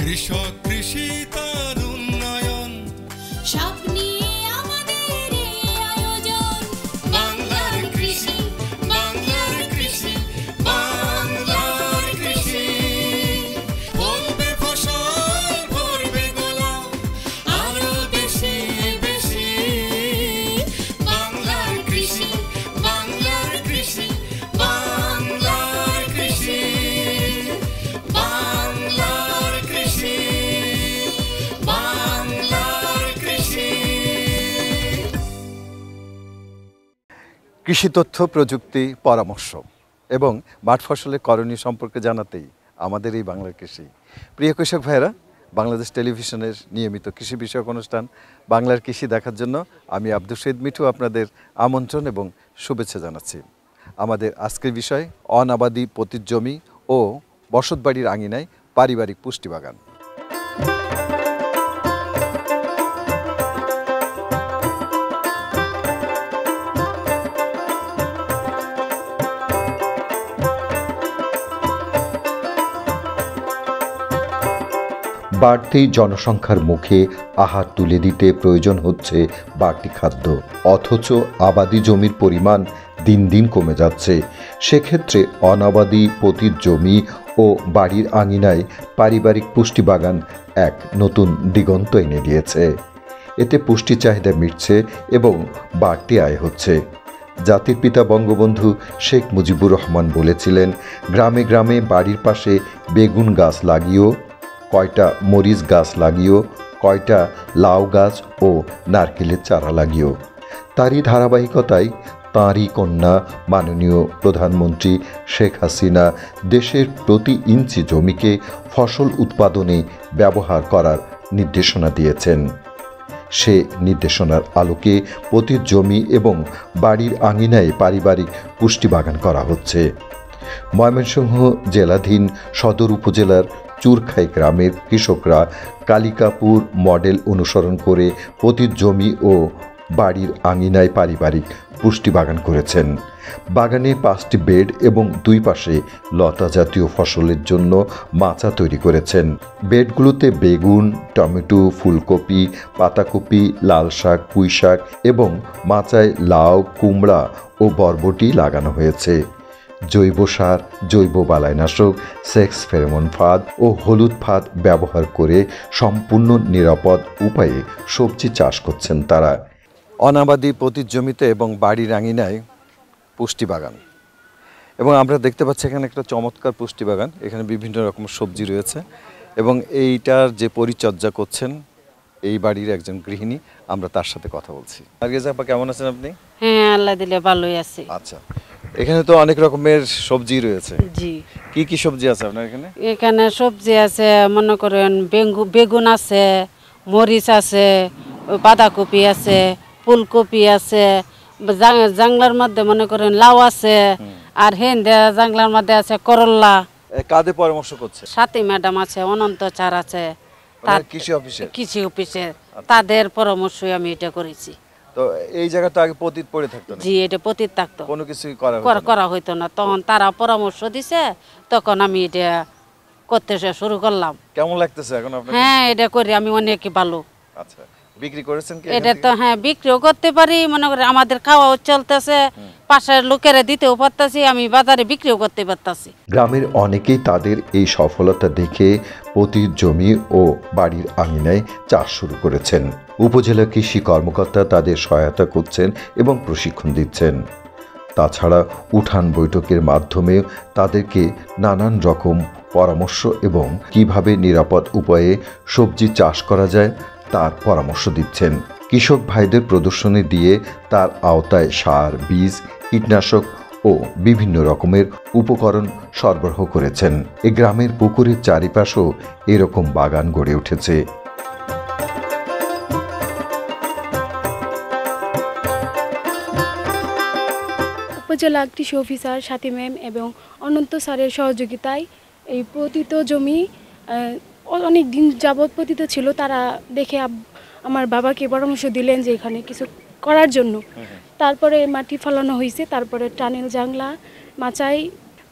কৃষক কৃষি তার উন্নয়ন সব নিয়ে আমাদের এই আয়োজন। বাংলার কৃষি, বাংলার কৃষি, বাংলার কৃষি। ফলবে ফসল, ভরবে গোলা, আরো বেশি বেশি। বাংলার কৃষি, বাংলার কৃষি, বাংলার কৃষি, বাংলার কৃষি, বাংলার কৃষি। কৃষি তথ্য প্রযুক্তি পরামর্শ এবং মাঠ ফসলের করণীয় সম্পর্কে জানাতেই আমাদের এই বাংলার কৃষি। প্রিয় কৃষক ভাইয়েরা, বাংলাদেশ টেলিভিশনের নিয়মিত কৃষি বিষয়ক অনুষ্ঠান বাংলার কৃষি দেখার জন্য আমি আব্দুল শহীদ মিঠু আপনাদের আমন্ত্রণ এবং শুভেচ্ছা জানাচ্ছি। আমাদের আজকের বিষয় অনাবাদি পতিত জমি ও বসতবাড়ির আঙিনায় পারিবারিক পুষ্টি বাগান। বাড়তি জনসংখ্যার মুখে আহার তুলে দিতে প্রয়োজন হচ্ছে বাড়তি খাদ্য, অথচ আবাদি জমির পরিমাণ দিন দিন কমে যাচ্ছে। সেক্ষেত্রে অনাবাদি পতিত জমি ও বাড়ির আঙিনায় পারিবারিক পুষ্টি বাগান এক নতুন দিগন্ত এনে দিয়েছে। এতে পুষ্টি চাহিদা মিটছে এবং বাড়তি আয় হচ্ছে। জাতির পিতা বঙ্গবন্ধু শেখ মুজিবুর রহমান বলেছিলেন, গ্রামে গ্রামে বাড়ির পাশে বেগুন গাছ লাগিও, কয়টা মরিচ গাছ লাগিও, কয়টা লাউ গাছ ও নারকেলের চারা লাগিও। তারই ধারাবাহিকতায় তাঁরই কন্যা মাননীয় প্রধানমন্ত্রী শেখ হাসিনা দেশের প্রতি ইঞ্চি জমিকে ফসল উৎপাদনে ব্যবহার করার নির্দেশনা দিয়েছেন। সে নির্দেশনার আলোকে পতিত জমি এবং বাড়ির আঙিনায় পারিবারিক পুষ্টি বাগান করা হচ্ছে। ময়মনসিংহ জেলাধীন সদর উপজেলার চুরখাই গ্রামের কৃষকরা কালিকাপুর মডেল অনুসরণ করে পতিত জমি ও বাড়ির আঙিনায় পারিবারিক পুষ্টি বাগান করেছেন। বাগানে 5টি বেড এবং 2 পাশে লতা জাতীয় ফসলের জন্য মাচা তৈরি করেছেন। বেডগুলোতে বেগুন, টমেটো, ফুলকপি, পাতাকপি, লাল শাক, পুঁই শাক এবং মাচায় লাউ, কুমড়া ও বরবটি লাগানো হয়েছে। জৈব সার, জৈব বালাইনাশক, সেক্স ফেরোমন ফাঁদ ও হলুদ ফাঁদ ব্যবহার করে সম্পূর্ণ নিরাপদ উপায়ে সবজি চাষ করছেন তারা। অনাবাদি পতিত জমিতে এবং বাড়ির আঙিনায় পুষ্টি বাগান, এবং আমরা দেখতে পাচ্ছি এখানে একটা চমৎকার পুষ্টি বাগান। এখানে বিভিন্ন রকম সবজি রয়েছে এবং এইটার যে পরিচর্যা করছেন এই বাড়ির একজন গৃহিণী, আমরা তার সাথে কথা বলছি। আরগেজ আপা, কেমন আছেন আপনি? হ্যাঁ, আল্লাহ দিলে ভালোই আছি। আচ্ছা, এখানে তো অনেক রকমের সবজি রয়েছে। জি, কি কি সবজি আছে আপনার এখানে? এখানে সবজি আছে, মনে করেন বেগুন আছে, মরিচ আছে, বাঁধাকপি আছে, ফুলকপি আছে, জাংলার মধ্যে মনে করেন লাউ আছে, আর হেন্দে জাংলার মধ্যে আছে করল্লা। কাদের পরামর্শ করছে? সাথী ম্যাডাম আছে, অনন্ত চার আছে, তার কৃষি অফিসে তাদের পরামর্শই আমি এটা করেছি। তো এই জায়গাটা আগে পতিত পড়ে থাকতো না? জি, এটা পতিত থাকতো, কোনো কিছু করা হইতো না। তখন তারা পরামর্শ দিছে, তখন আমি এটা করতে শুরু করলাম। কেমন লাগতেছে এখন আপনার? হ্যাঁ, এটা করি আমি অনেক ভালো। আচ্ছা, বিক্রি করেছেন কি? এটা তো হ্যাঁ, বিক্রিও করতে পারি, মনে করি আমাদের খাওয়াও চলতেছে, পাশের লোকেরা দিতেও পারতাছি, আমি বাজারে বিক্রিও করতে পারতাছি। গ্রামের অনেকেই তাদের এই সফলতা দেখে পতিত জমি ও বাড়ির আঙিনায় চাষ শুরু করেছেন। উপজেলা কৃষি কর্মকর্তা তাদের সহায়তা করছেন এবং প্রশিক্ষণ দিচ্ছেন। তাছাড়া উঠান বৈঠকের মাধ্যমে তাদেরকে নানান রকম পরামর্শ এবং কিভাবে নিরাপদ উপায়ে সবজি চাষ করা যায় তার পরামর্শ দিচ্ছেন। কৃষক ভাইদের প্রদর্শনী দিয়ে তার আওতায় সার, বীজ, কীটনাশক ও বিভিন্ন রকমের উপকরণ সরবরাহ করেছেন। এ গ্রামের পুকুরের চারিপাশেও এরকম বাগান গড়ে উঠেছে। উপজেলা কৃষি অফিসার সাথী ম্যাম এবং অনন্ত স্যারের সহযোগিতায় এই পতিত জমি অনেক দিন যাবৎ পতিত ছিল। তারা দেখে আমার বাবাকে পরামর্শ দিলেন যে এখানে কিছু করার জন্য। তারপরে মাটি ফলানো হয়েছে, তারপরে টানেল জাংলা, মাচাই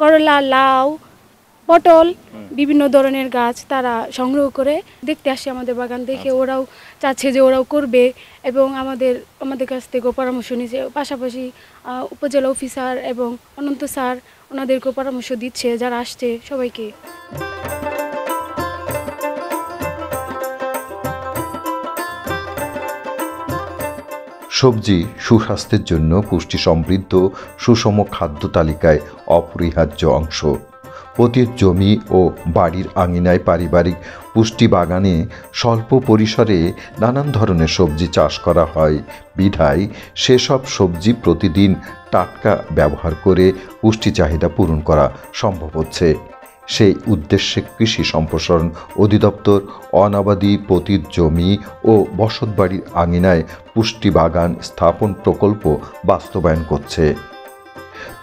করলা, লাউ, পটল বিভিন্ন ধরনের গাছ তারা সংগ্রহ করে দেখতে আসে আমাদের বাগান দেখে ওরাও চাচ্ছে যে ওরাও করবে এবং আমাদের কাছ থেকেও পরামর্শ নিয়েছে। পাশাপাশি উপজেলা অফিসার এবং অনন্ত স্যার ওনাদেরকেও পরামর্শ দিচ্ছে যারা আসছে সবাইকে। সবজি সুস্বাস্থ্যের জন্য পুষ্টি সমৃদ্ধ সুষম খাদ্য তালিকায় অপরিহার্য অংশ। পতিত জমি ও বাড়ির আঙিনায় পারিবারিক পুষ্টি বাগানে স্বল্প পরিসরে নানান ধরনের সবজি চাষ করা হয় বিধায় সেসব সবজি প্রতিদিন টাটকা ব্যবহার করে পুষ্টি চাহিদা পূরণ করা সম্ভব হচ্ছে। সেই উদ্দেশ্যে কৃষি সম্প্রসারণ অধিদপ্তর অনাবাদি পতিত জমি ও বসতবাড়ির আঙিনায় পুষ্টি বাগান স্থাপন প্রকল্প বাস্তবায়ন করছে।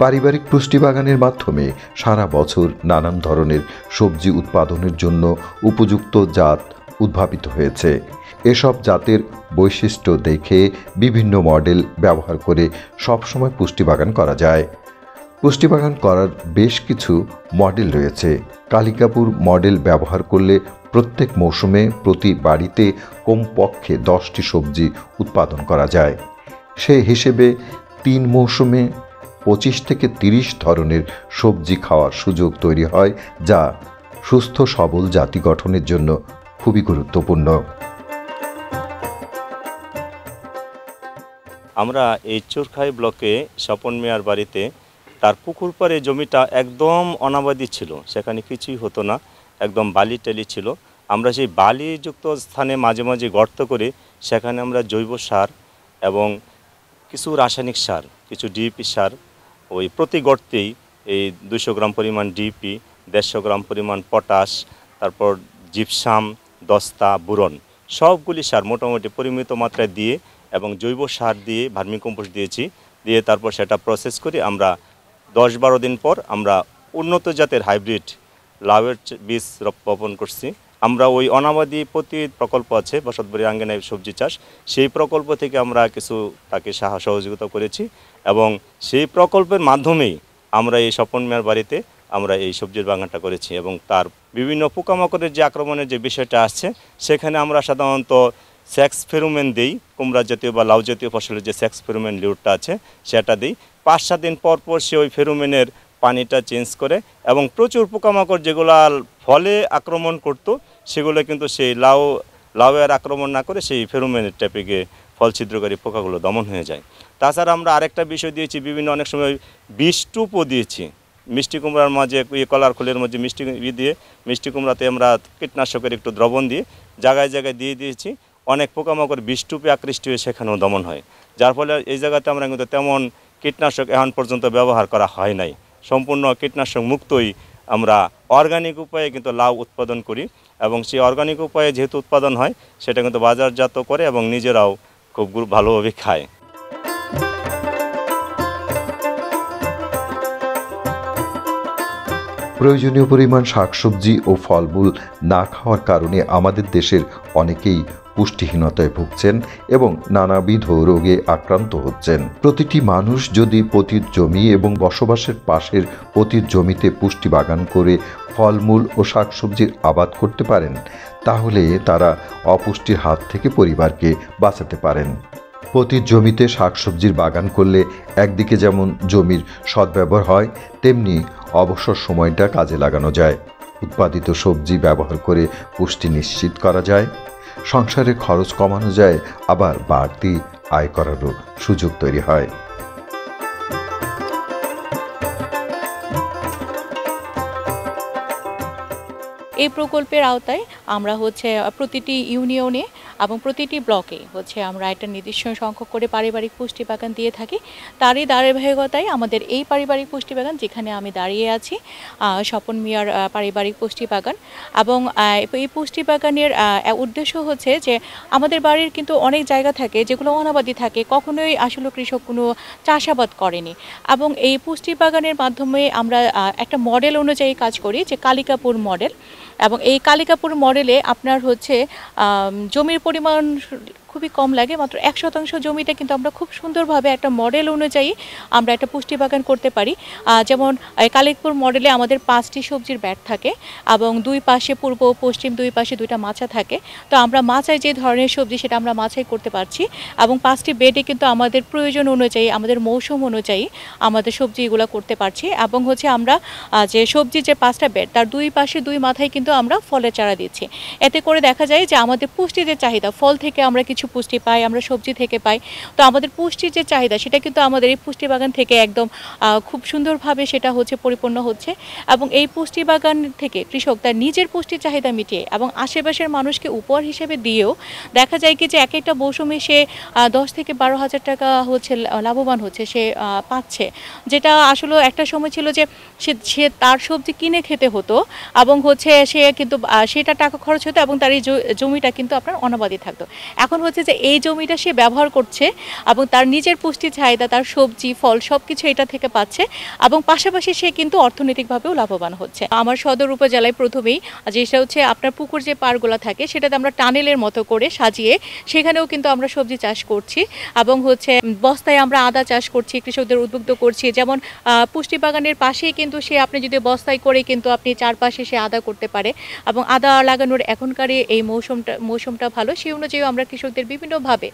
পারিবারিক পুষ্টি বাগানের মাধ্যমে সারা বছর নানান ধরনের সবজি উৎপাদনের জন্য উপযুক্ত জাত উদ্ভাবিত হয়েছে। এসব জাতের বৈশিষ্ট্য দেখে বিভিন্ন মডেল ব্যবহার করে সবসময় পুষ্টি বাগান করা যায়। পুষ্টি বাগান করার বেশ কিছু মডেল রয়েছে। কালিকাপুর মডেল ব্যবহার করলে প্রত্যেক মৌসুমে প্রতি বাড়িতে কমপক্ষে 10টি সবজি উৎপাদন করা যায়। সেই হিসেবে 3 মৌসুমে 25 থেকে 30 ধরনের সবজি খাওয়ার সুযোগ তৈরি হয়, যা সুস্থ সবল জাতি গঠনের জন্য খুবই গুরুত্বপূর্ণ। আমরা এই চোরখাই ব্লকে স্বপন মিয়ার বাড়িতে তার পুকুর পাড়ে জমিটা একদম অনাবাদি ছিল, সেখানে কিছুই হতো না, একদম বালি টেলি ছিল। আমরা সেই বালিযুক্ত স্থানে মাঝে মাঝে গর্ত করে সেখানে আমরা জৈব সার এবং কিছু রাসায়নিক সার, কিছু ডিএপি সার, ওই প্রতি গর্তেই এই 200 গ্রাম পরিমাণ ডিএপি, 150 গ্রাম পরিমাণ পটাশ, তারপর জিপসাম, দস্তা, বুরন সবগুলি সার মোটামুটি পরিমিত মাত্রায় দিয়ে এবং জৈব সার দিয়ে ভার্মিকম্পোস্ট দিয়েছি। দিয়ে তারপর সেটা প্রসেস করে আমরা 10-12 দিন পর আমরা উন্নত জাতের হাইব্রিড লাউয়ের বীজ বপন করছি। আমরা ওই অনাবাদি পতিত প্রকল্প আছে বসতবাড়ি আঙ্গিনায় সবজি চাষ, সেই প্রকল্প থেকে আমরা কিছু তাকে সহযোগিতা করেছি এবং সেই প্রকল্পের মাধ্যমেই আমরা এই স্বপন মিয়ার বাড়িতে আমরা এই সবজির বাগানটা করেছি। এবং তার বিভিন্ন পোকামাকড়ের যে আক্রমণের যে বিষয়টা আসছে সেখানে আমরা সাধারণত সেক্স ফেরোমেন দিই, কুমড়া জাতীয় বা লাউ জাতীয় ফসলের যে সেক্স ফেরোমেন লিউরটা আছে সেটা দিই। 5-7 দিন পর পর সে ওই ফেরোমেনের পানিটা চেঞ্জ করে এবং প্রচুর পোকামাকড় যেগুলো ফলে আক্রমণ করতো সেগুলো কিন্তু সেই লাউয়ের আক্রমণ না করে সেই ফেরোমেনের ট্যাপিকে ফল ছিদ্রকারী পোকাগুলো দমন হয়ে যায়। তাছাড়া আমরা আরেকটা বিষয় দিয়েছি, বিভিন্ন অনেক সময় বিষ টুপও দিয়েছি। মিষ্টি কুমড়ার মাঝে কলার খোলের মধ্যে মিষ্টি কুমড়াতে আমরা কীটনাশকের একটু দ্রবণ দিয়ে জায়গায় জায়গায় দিয়ে দিয়েছি। অনেক পোকামাকড় বিষ টুপে আকৃষ্ট হয়ে সেখানেও দমন হয়, যার ফলে এই জায়গাতে আমরা কিন্তু তেমন কীটনাশক এখন পর্যন্ত ব্যবহার করা হয় নাই। সম্পূর্ণ কীটনাশক মুক্তই আমরা অর্গানিক উপায়ে কিন্তু লাউ উৎপাদন করি এবং সেই অর্গানিক উপায়ে যেহেতু উৎপাদন হয় সেটা কিন্তু বাজারজাত করে এবং নিজেরাও খুব ভালোভাবে খায়। প্রয়োজনীয় পরিমাণ শাকসবজি ও ফলমূল না খাওয়ার কারণে আমাদের দেশের অনেকেই পুষ্টিহীনতায় ভুগছেন এবং নানাবিধ রোগে আক্রান্ত হচ্ছেন। প্রতিটি মানুষ যদি পতিত জমি এবং বসবাসের পাশের পতিত জমিতে পুষ্টি বাগান করে ফলমূল ও শাকসবজির আবাদ করতে পারেন, তাহলে তারা অপুষ্টির হাত থেকে পরিবারকে বাঁচাতে পারেন। পতিত জমিতে শাকসবজির বাগান করলে একদিকে যেমন জমির সদ্ব্যবহার হয়, তেমনি অবসর সময়টা কাজে লাগানো যায়। উৎপাদিত সবজি ব্যবহার করে পুষ্টি নিশ্চিত করা যায়, সংসারের খরচ কমানো যায়, আবার বাড়তি আয় করারও সুযোগ তৈরি হয়। এই প্রকল্পের আওতায় আমরা প্রতিটি ইউনিয়নে এবং প্রতিটি ব্লকে আমরা একটা নির্দিষ্ট সংখ্যক করে পারিবারিক পুষ্টি বাগান দিয়ে থাকি। তারই ধারাবাহিকতায় আমাদের এই পারিবারিক পুষ্টি বাগান, যেখানে আমি দাঁড়িয়ে আছি, স্বপন মিয়ার পারিবারিক পুষ্টি বাগান। এবং এই পুষ্টি বাগানের উদ্দেশ্য হচ্ছে যে আমাদের বাড়ির কিন্তু অনেক জায়গা থাকে যেগুলো অনাবাদি থাকে, কখনোই আসলে কৃষক কোনো চাষাবাদ করেনি। এবং এই পুষ্টি বাগানের মাধ্যমে আমরা একটা মডেল অনুযায়ী কাজ করি, যে কালিকাপুর মডেল। এবং এই কালিকাপুর মডেলে আপনার জমির পরিমাণ খুবই কম লাগে, মাত্র 1% জমিটা কিন্তু আমরা খুব সুন্দরভাবে একটা মডেল অনুযায়ী আমরা একটা পুষ্টি বাগান করতে পারি। যেমন কালিকপুর মডেলে আমাদের 5টি সবজির ব্যাট থাকে এবং দুই পাশে পূর্ব পশ্চিম দুই পাশে 2টা মাচা থাকে। তো আমরা মাচায় যে ধরনের সবজি সেটা আমরা মাচায় করতে পারছি এবং 5টি বেডে কিন্তু আমাদের প্রয়োজন অনুযায়ী আমাদের মৌসুম অনুযায়ী আমাদের সবজি এগুলো করতে পারছি। এবং হচ্ছে আমরা যে সবজির যে 5টা বেড তার দুই পাশে দুই মাথায় কিন্তু আমরা ফলের চারা দিচ্ছি। এতে করে দেখা যায় যে আমাদের পুষ্টির যে চাহিদা, ফল থেকে আমরা কিছু পুষ্টি পাই, আমরা সবজি থেকে পাই। তো আমাদের পুষ্টির যে চাহিদা সেটা কিন্তু আমাদের এই পুষ্টি বাগান থেকে একদম খুব সুন্দরভাবে সেটা হচ্ছে পরিপূর্ণ হচ্ছে। এবং এই পুষ্টি বাগান থেকে কৃষক তার নিজের পুষ্টির চাহিদা মিটিয়ে এবং আশেপাশের মানুষকে উপহার হিসেবে দিয়েও দেখা যায় কি যে এক একটা মৌসুমে সে 10 থেকে 12,000 টাকা হচ্ছে লাভবান হচ্ছে, সে পাচ্ছে। যেটা আসলে একটা সময় ছিল যে সে তার সবজি কিনে খেতে হতো এবং হচ্ছে সে কিন্তু সেটা টাকা খরচ হতো এবং তার এই জমিটা কিন্তু আপনার অনাবাদি থাকতো। এখন হচ্ছে যে এই জমিটা সে ব্যবহার করছে এবং তার নিজের পুষ্টি চাহিদা, তার সবজি ফল সব কিছু এটা থেকে পাচ্ছে এবং পাশাপাশি সে কিন্তু অর্থনৈতিকভাবেও লাভবান হচ্ছে। আমার সদর উপজেলায় প্রথমেই যেটা হচ্ছে আপনার পুকুর যে পাড়গুলো থাকে সেটাতে আমরা টানেলের মতো করে সাজিয়ে সেখানেও কিন্তু আমরা সবজি চাষ করছি এবং হচ্ছে বস্তায় আমরা আদা চাষ করছি, কৃষকদের উদ্বুদ্ধ করছি। যেমন পুষ্টি বাগানের পাশেই কিন্তু সে আপনি যদি বস্তায় করে কিন্তু আপনি চারপাশে সে আদা করতে পারে এবং আদা লাগানোর এখনকার এই মৌসুমটা ভালো, সেই অনুযায়ী আমরা কৃষকদের বিভিন্নভাবে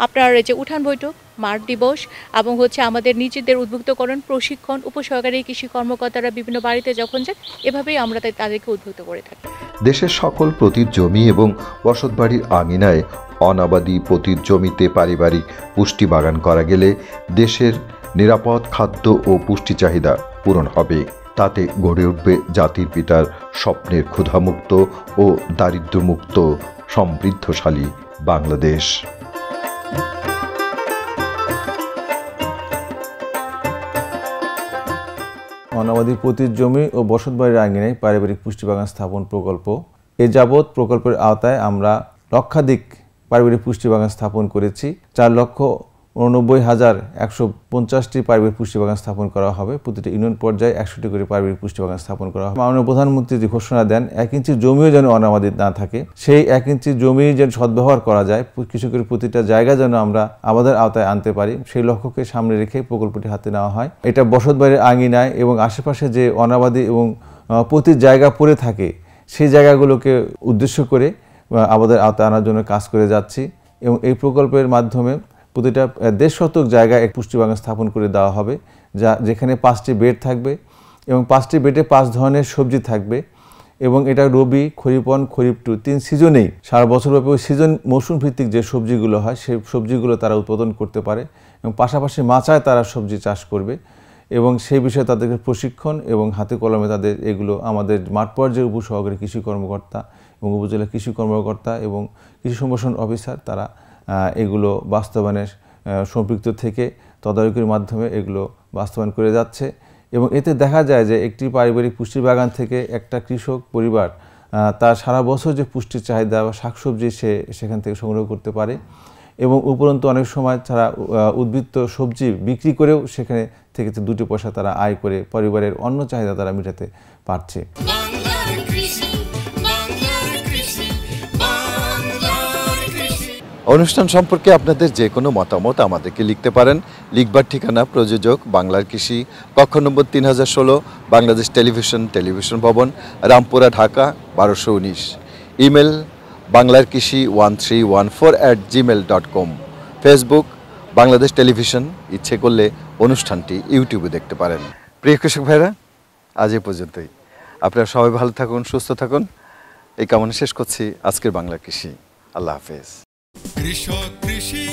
আপনার যে উঠান বৈঠক, মাঠ দিবস এবং হচ্ছে আমাদের নিজেদের উদ্বুদ্ধকরণ প্রশিক্ষণ, উপসহকারী কৃষি কর্মকর্তারা বিভিন্ন বাড়িতে যখন যান এভাবেই আমরা তাদেরকে উদ্বুদ্ধ করে থাকি। দেশের সকল পতিত জমি এবং বসতবাড়ির আঙিনায় অনাবাদি পতিত জমিতে পারিবারিক পুষ্টি বাগান করা গেলে দেশের নিরাপদ খাদ্য ও পুষ্টি চাহিদা পূরণ হবে। তাতে গড়ে উঠবে জাতির পিতার স্বপ্নের ক্ষুধামুক্ত ও দারিদ্র্যমুক্ত সমৃদ্ধশালী বাংলাদেশ। অনাবাদি পতিত জমি ও বসতবাড়ির আঙিনায় পারিবারিক পুষ্টি বাগান স্থাপন প্রকল্প। এ যাবৎ প্রকল্পের আওতায় আমরা লক্ষাধিক পারিবারিক পুষ্টি বাগান স্থাপন করেছি। 4,89,150টি পারিবারিক পুষ্টি বাগান স্থাপন করা হবে। প্রতিটি ইউনিয়ন পর্যায়ে 100টি করে পারিবারিক পুষ্টি বাগান স্থাপন করা হবে। মাননীয় প্রধানমন্ত্রী যে ঘোষণা দেন 1 ইঞ্চি জমিও যেন অনাবাদি না থাকে, সেই 1 ইঞ্চি জমি যেন সদ্ব্যবহার করা যায়, কৃষকের প্রতিটা জায়গা যেন আমরা আমাদের আওতায় আনতে পারি, সেই লক্ষ্যকে সামনে রেখে প্রকল্পটি হাতে নেওয়া হয়। এটা বসতবাড়ির আঙিনায় এবং আশেপাশে যে অনাবাদি এবং পতিত জায়গা পড়ে থাকে সেই জায়গাগুলোকে উদ্দেশ্য করে আমাদের আওতায় আনার জন্য কাজ করে যাচ্ছি। এবং এই প্রকল্পের মাধ্যমে প্রতিটা 1.5 শতক জায়গায় এক পুষ্টি বাগান স্থাপন করে দেওয়া হবে, যেখানে 5টি বেড থাকবে এবং 5টি বেডে 5 ধরনের সবজি থাকবে। এবং এটা রবি, খরিফ 1, খরিফ 2 3 সিজনেই সারা বছরব্যাপী সিজন মৌসুম ভিত্তিক যে সবজিগুলো হয় সেই সবজিগুলো তারা উৎপাদন করতে পারে এবং পাশাপাশি মাচায় তারা সবজি চাষ করবে এবং সেই বিষয়ে তাদেরকে প্রশিক্ষণ এবং হাতে কলমে তাদের এগুলো আমাদের মাঠ পর্যায়ের উপসহকারী কৃষি কর্মকর্তা এবং উপজেলা কৃষি কর্মকর্তা এবং কৃষি সম্প্রসারণ অফিসার তারা এগুলো বাস্তবায়নে সম্পৃক্ত থেকে তদারকির মাধ্যমে এগুলো বাস্তবায়ন করে যাচ্ছে। এবং এতে দেখা যায় যে একটি পারিবারিক পুষ্টি বাগান থেকে একটা কৃষক পরিবার তার সারা বছর যে পুষ্টির চাহিদা বা শাকসবজি সে সেখান থেকে সংগ্রহ করতে পারে এবং উপরন্তু অনেক সময় তারা উদ্বৃত্ত সবজি বিক্রি করেও সেখানে থেকে 2টি পয়সা তারা আয় করে পরিবারের অন্য চাহিদা তারা মেটাতে পারছে। অনুষ্ঠান সম্পর্কে আপনাদের যে কোনো মতামত আমাদেরকে লিখতে পারেন। লিখবার ঠিকানা প্রযোজক বাংলার কৃষি, কক্ষ নম্বর 3016, বাংলাদেশ টেলিভিশন ভবন, রামপুরা, ঢাকা 1219। ইমেল বাংলার কৃষি 1314@gmail.com। Facebook Bangladesh television. ইচ্ছে করলে অনুষ্ঠানটি ইউটিউবে দেখতে পারেন। প্রিয় কৃষক ভাইরা, আজ এ পর্যন্তই। আপনারা সবাই ভালো থাকুন, সুস্থ থাকুন, এই কামনা শেষ করছি আজকের বাংলার কৃষি। আল্লাহ হাফেজ। কৃষক কৃষি